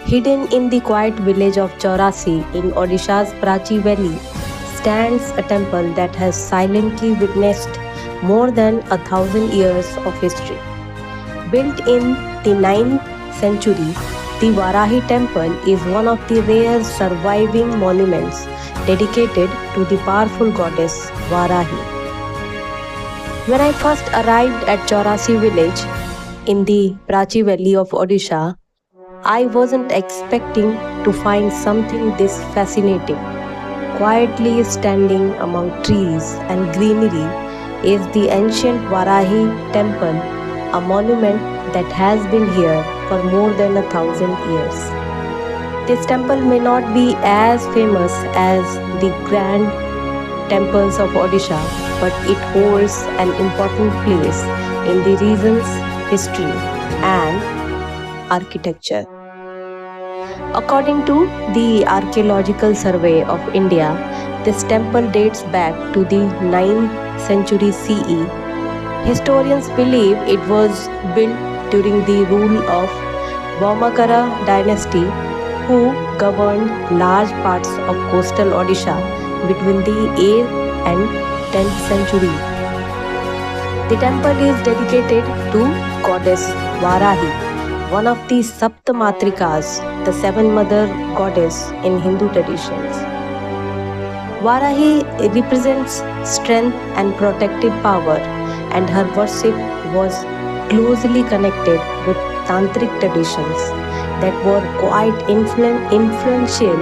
Hidden in the quiet village of Chaurasi in Odisha's Prachi Valley stands a temple that has silently witnessed more than 1,000 years of history. Built in the 9th century, the Varahi temple is one of the rare surviving monuments dedicated to the powerful goddess Varahi. When I first arrived at Chaurasi village in the Prachi Valley of Odisha, I wasn't expecting to find something this fascinating. Quietly standing among trees and greenery is the ancient Varahi temple, a monument that has been here for more than 1,000 years. This temple may not be as famous as the grand temples of Odisha, but it holds an important place in the region's history and architecture. According to the Archaeological Survey of India, this temple dates back to the 9th century CE. Historians believe it was built during the rule of Baumakara dynasty, who governed large parts of coastal Odisha between the 8th and 10th century. The temple is dedicated to goddess Varahi, one of the Saptamatrikas, the seven mother goddess in Hindu traditions. Varahi represents strength and protective power, and her worship was closely connected with tantric traditions that were quite influential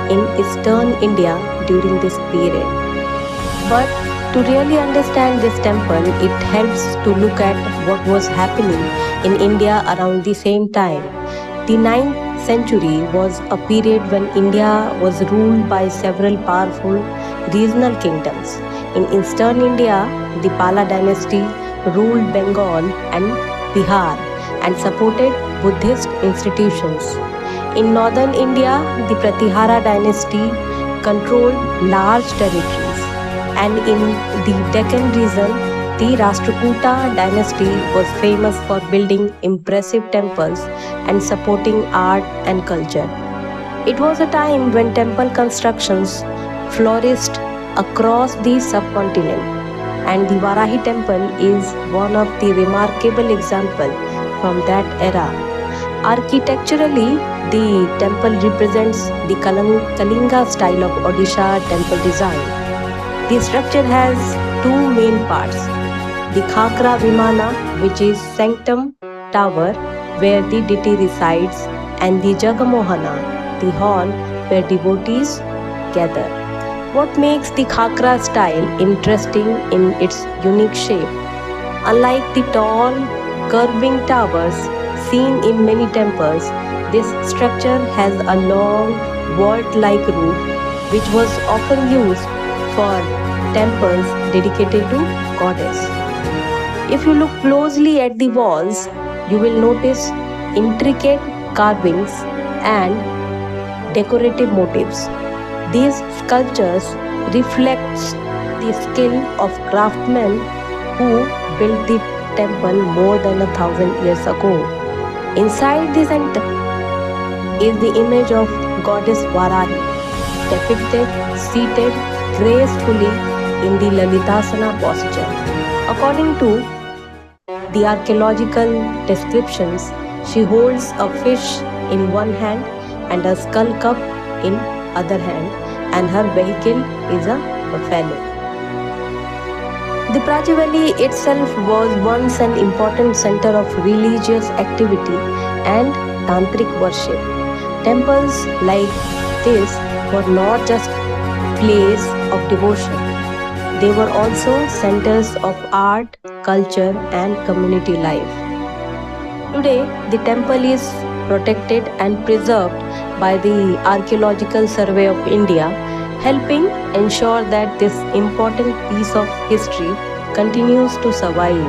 in eastern India during this period. But to really understand this temple, it helps to look at what was happening in India around the same time. The 9th century was a period when India was ruled by several powerful regional kingdoms. In eastern India, the Pala dynasty ruled Bengal and Bihar and supported Buddhist institutions. In northern India, the Pratihara dynasty controlled large territories, and in the Deccan region, the Rashtrakuta dynasty was famous for building impressive temples and supporting art and culture. It was a time when temple constructions flourished across the subcontinent, and the Varahi temple is one of the remarkable examples from that era. Architecturally, the temple represents the Kalinga style of Odisha temple design. The structure has two main parts: the Khakra Vimana, which is sanctum tower where the deity resides, and the Jagamohana, the hall where devotees gather. What makes the Khakra style interesting in its unique shape? Unlike the tall, curving towers seen in many temples, this structure has a long, vault-like roof, which was often used for temples dedicated to goddess. If you look closely at the walls, you will notice intricate carvings and decorative motifs. These sculptures reflect the skill of craftsmen who built the temple more than 1,000 years ago. Inside the center is the image of goddess Varahi, depicted seated gracefully in the Lalitasana posture. According to the archaeological descriptions, she holds a fish in one hand and a skull cup in other hand, and her vehicle is a buffalo. The Prachi Valley itself was once an important center of religious activity and tantric worship. Temples like this were not just places of devotion. They were also centers of art, culture, and community life. Today, the temple is protected and preserved by the Archaeological Survey of India, helping ensure that this important piece of history continues to survive.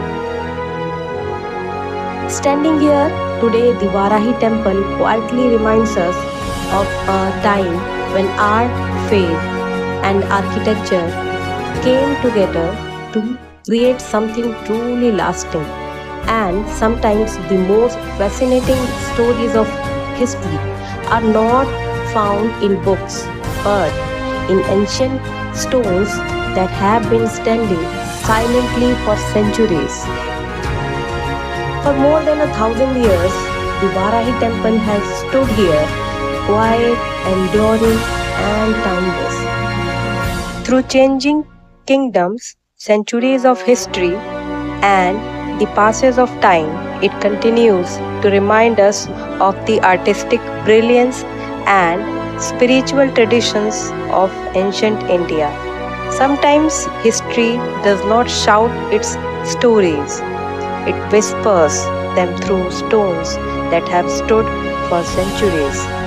Standing here today, the Varahi temple quietly reminds us of a time when art, faith, and architecture came together to create something truly lasting. And sometimes the most fascinating stories of history are not found in books but in ancient stones that have been standing silently for centuries. For more than 1,000 years, the Varahi temple has stood here, quiet, enduring, and timeless. Through changing kingdoms, centuries of history, and the passes of time, it continues to remind us of the artistic brilliance and spiritual traditions of ancient India. Sometimes history does not shout its stories, it whispers them through stones that have stood for centuries.